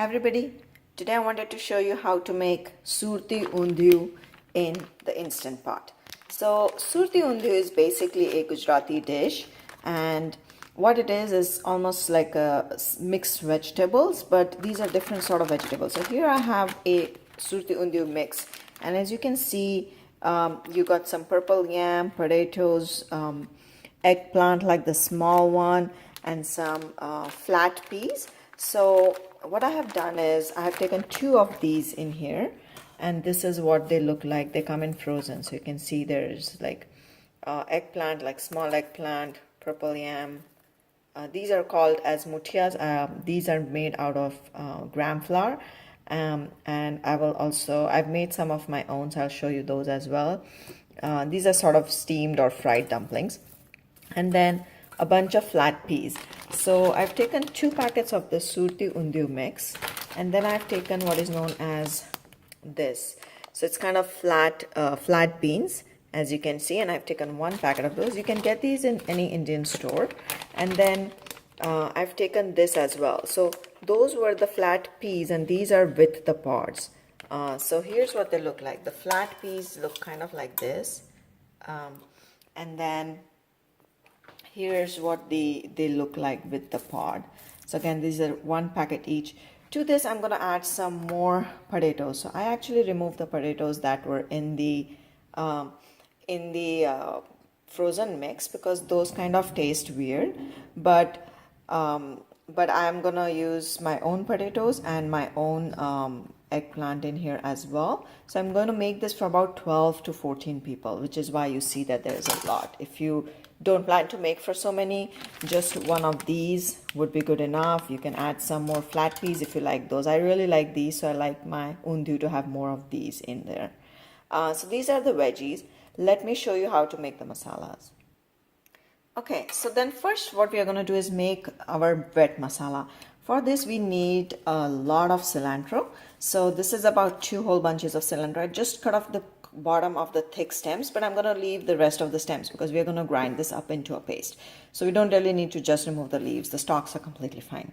Hi everybody, today I wanted to show you how to make SURTI UNDHIU in the Instant Pot. So SURTI UNDHIU is basically a Gujarati dish, and what it is almost like a mixed vegetables, but these are different sort of vegetables. So here I have a SURTI UNDHIU mix, and as you can see, you got some purple yam, potatoes, eggplant like the small one, and some flat peas. So what I have done is I have taken two of these in here, and this is what they look like. They come in frozen, so you can see there's like eggplant, like small eggplant, purple yam. These are called as muthias. These are made out of gram flour, and I've made some of my own, so I'll show you those as well. These are sort of steamed or fried dumplings, and then a bunch of flat peas. So I've taken 2 packets of the SURTI UNDHIU mix, and then I've taken what is known as this. So it's kind of flat beans, as you can see, and I've taken 1 packet of those. You can get these in any Indian store. And then I've taken this as well. So those were the flat peas, and these are with the pods. So here's what they look like. The flat peas look kind of like this, and then here's what they look like with the pod. So again, these are 1 packet each. To this I'm going to add some more potatoes. So I actually removed the potatoes that were in the frozen mix because those kind of taste weird, but I'm gonna use my own potatoes and my own eggplant in here as well. So I'm going to make this for about 12 to 14 people, which is why you see that there's a lot. If you don't plan to make for so many, just 1 of these would be good enough. You can add some more flat peas if you like those. I really like these, so I like my UNDHIU to have more of these in there. So these are the veggies. Let me show you how to make the masalas. Okay, so then first what we are going to do is make our wet masala. For this we need a lot of cilantro. So this is about 2 whole bunches of cilantro. I just cut off the bottom of the thick stems, but I'm going to leave the rest of the stems because we're going to grind this up into a paste. So we don't really need to just remove the leaves. The stalks are completely fine.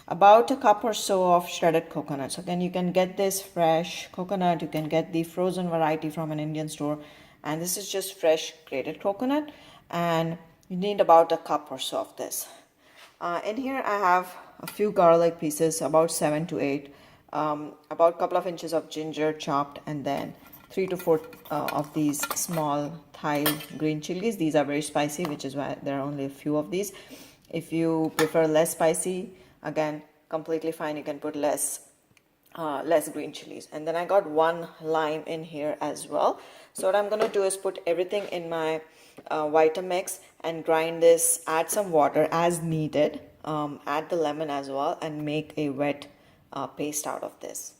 About a cup or so of shredded coconut. So then you can get this fresh coconut. You can get the frozen variety from an Indian store. And this is just fresh grated coconut. And you need about a cup or so of this. In here I have a few garlic pieces, about 7 to 8. About a couple of inches of ginger chopped, and then 3 to 4 of these small Thai green chilies. These are very spicy, which is why there are only a few of these. If you prefer less spicy, again, completely fine. You can put less green chilies. And then I got 1 lime in here as well. So what I'm going to do is put everything in my Vitamix and grind this, add some water as needed, add the lemon as well, and make a wet paste out of this.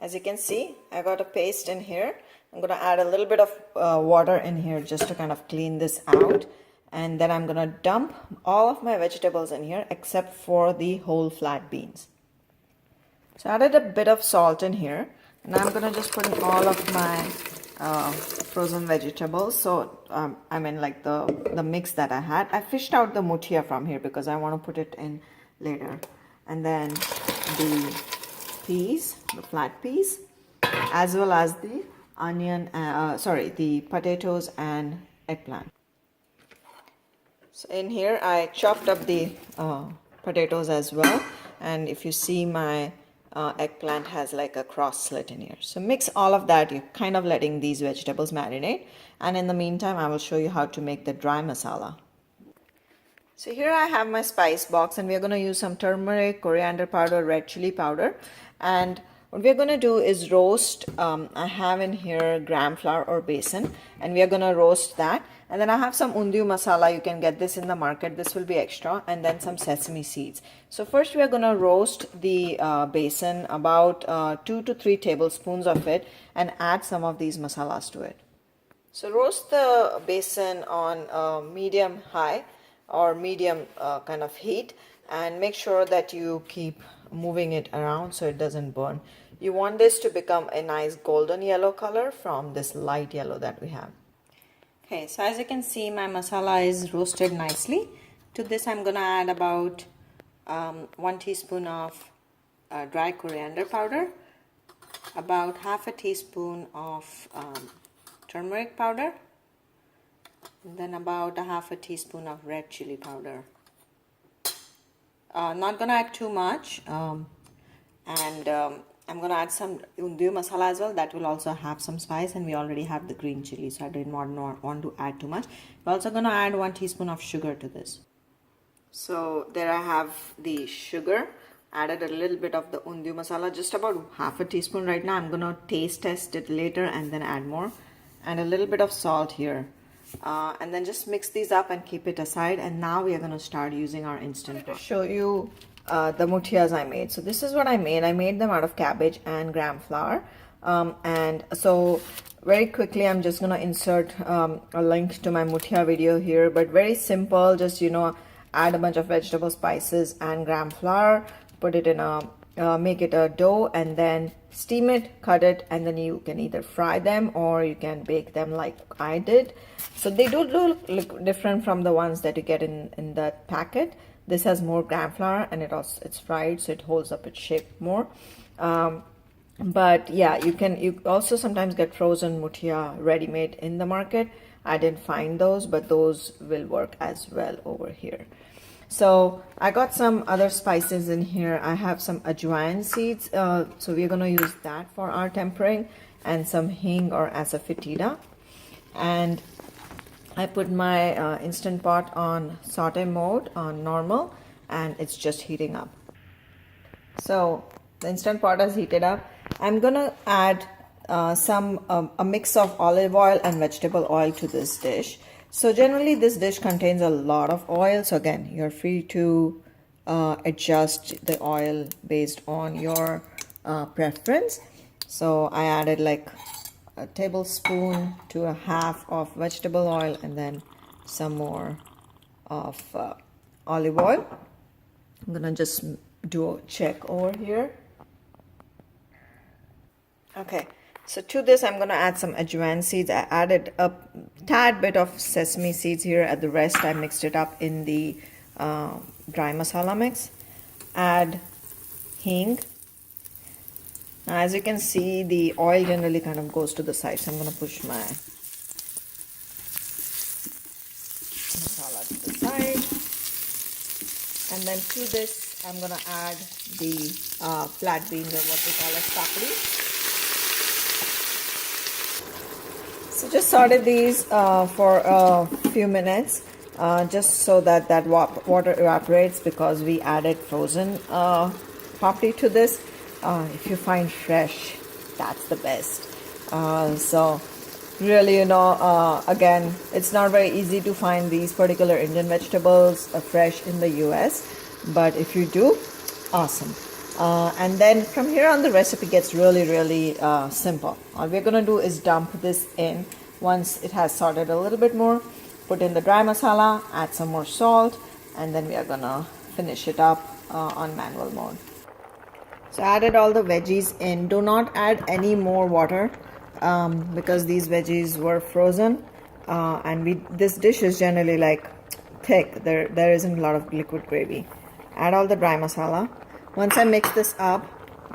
As you can see, I got a paste in here. I'm going to add a little bit of water in here just to kind of clean this out. And then I'm going to dump all of my vegetables in here except for the whole flat beans. So I added a bit of salt in here. And I'm going to just put in all of my frozen vegetables. So I mean like the mix that I had. I fished out the muthia from here because I want to put it in later. And then the peas, the flat peas, as well as the the potatoes and eggplant. So in here I chopped up the potatoes as well, and if you see my eggplant has like a cross slit in here. So mix all of that. You're kind of letting these vegetables marinate, and in the meantime I will show you how to make the dry masala. So here I have my spice box, and we're going to use some turmeric, coriander powder, red chili powder, and what we're going to do is roast. I have in here gram flour or basin, and we are going to roast that. And then I have some UNDHIU masala. You can get this in the market. This will be extra. And then some sesame seeds. So first we are going to roast the basin, about 2 to 3 tablespoons of it, and add some of these masalas to it. So roast the basin on medium high or medium kind of heat, and make sure that you keep moving it around so it doesn't burn. You want this to become a nice golden yellow color from this light yellow that we have. Okay, so as you can see, my masala is roasted nicely. To this I'm gonna add about 1 teaspoon of dry coriander powder, about half a teaspoon of turmeric powder, and then about a half a teaspoon of red chili powder. Not gonna add too much, and I'm gonna add some UNDHIU masala as well. That will also have some spice, and we already have the green chili, so I didn't want to add too much. We're also gonna add 1 teaspoon of sugar to this. So there I have the sugar. Added a little bit of the UNDHIU masala, just about half a teaspoon right now. I'm gonna taste test it later and then add more, and a little bit of salt here. And then just mix these up and keep it aside. And now we are going to start using our instant pot. To show you the muthias I made. So this is what I made. I made them out of cabbage and gram flour. And so very quickly I'm just going to insert a link to my muthia video here. But very simple, just add a bunch of vegetable spices and gram flour. Put it in make it a dough, and then steam it, cut it, and then you can either fry them or you can bake them like I did. So they do look different from the ones that you get in that packet. This has more gram flour, and it's fried, so it holds up its shape more. But yeah, you also sometimes get frozen muthia ready-made in the market. I didn't find those, but those will work as well over here. So I got some other spices in here. I have some ajwain seeds, so we're going to use that for our tempering, and some hing or asafoetida. And I put my instant pot on saute mode on normal, and it's just heating up. So the instant pot is heated up. I'm going to add a mix of olive oil and vegetable oil to this dish. So generally this dish contains a lot of oil, so again, you're free to adjust the oil based on your preference. So I added like a tablespoon to a half of vegetable oil, and then some more of olive oil. I'm gonna just do a check over here. Okay. So to this, I'm going to add some ajwain seeds. I added a tad bit of sesame seeds here. At the rest, I mixed it up in the dry masala mix. Add hing. Now, as you can see, the oil generally kind of goes to the side. So I'm going to push my masala to the side. And then to this, I'm going to add the flat beans, or what we call as papri. So just sauteed these for a few minutes, just so that water evaporates, because we added frozen papri to this. If you find fresh, that's the best. So really, again, it's not very easy to find these particular Indian vegetables fresh in the US, but if you do, awesome. And then from here on, the recipe gets really simple. All we're going to do is dump this in. Once it has sauteed a little bit more, put in the dry masala, add some more salt, and then we are going to finish it up on manual mode. So I added all the veggies in. Do not add any more water because these veggies were frozen, and this dish is generally like thick. There isn't a lot of liquid gravy. Add all the dry masala. Once I mix this up,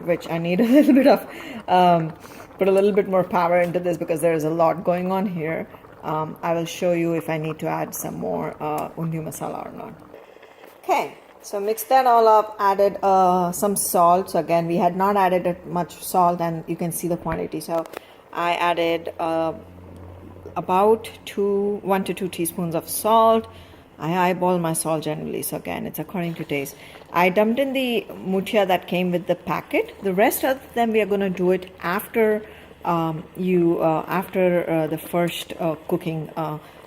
which I need a little bit of, put a little bit more power into this because there is a lot going on here. I will show you if I need to add some more UNDHIU masala or not. Okay, so mix that all up, added some salt. So again, we had not added much salt, and you can see the quantity. So I added about 1 to 2 teaspoons of salt. I eyeball my salt generally, so again, it's according to taste. I dumped in the muthia that came with the packet. The rest of them we are going to do it after the first cooking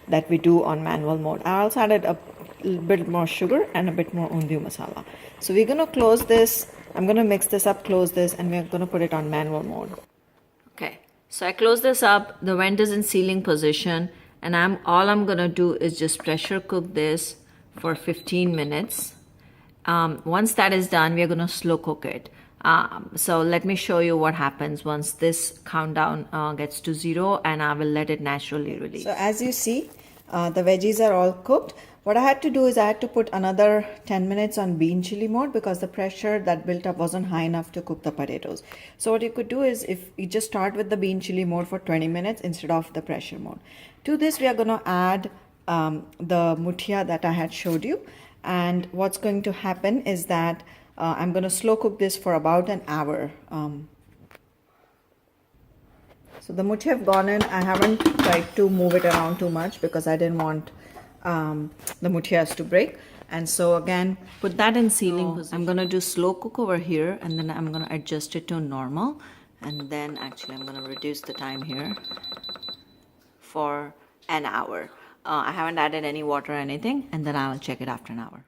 that we do on manual mode. I also added a bit more sugar and a bit more UNDHIU masala. So we're going to close this. I'm going to mix this up, close this, and we're going to put it on manual mode. Okay, so I close this up. The vent is in sealing position. And all I'm going to do is just pressure cook this for 15 minutes. Once that is done, we're going to slow cook it. So let me show you what happens once this countdown gets to 0, and I will let it naturally release. So as you see, The veggies are all cooked. What I had to do is I had to put another 10 minutes on bean chili mode because the pressure that built up wasn't high enough to cook the potatoes. So what you could do is if you just start with the bean chili mode for 20 minutes instead of the pressure mode. To this we are going to add the muthia that I had showed you, and what's going to happen is that I'm going to slow cook this for about an hour. So the muthia have gone in. I haven't tried to move it around too much because I didn't want the muthias to break. And so again, put that in sealing position. I'm going to do slow cook over here, and then I'm going to adjust it to normal. And then actually I'm going to reduce the time here for an hour. I haven't added any water or anything, and then I will check it after an hour.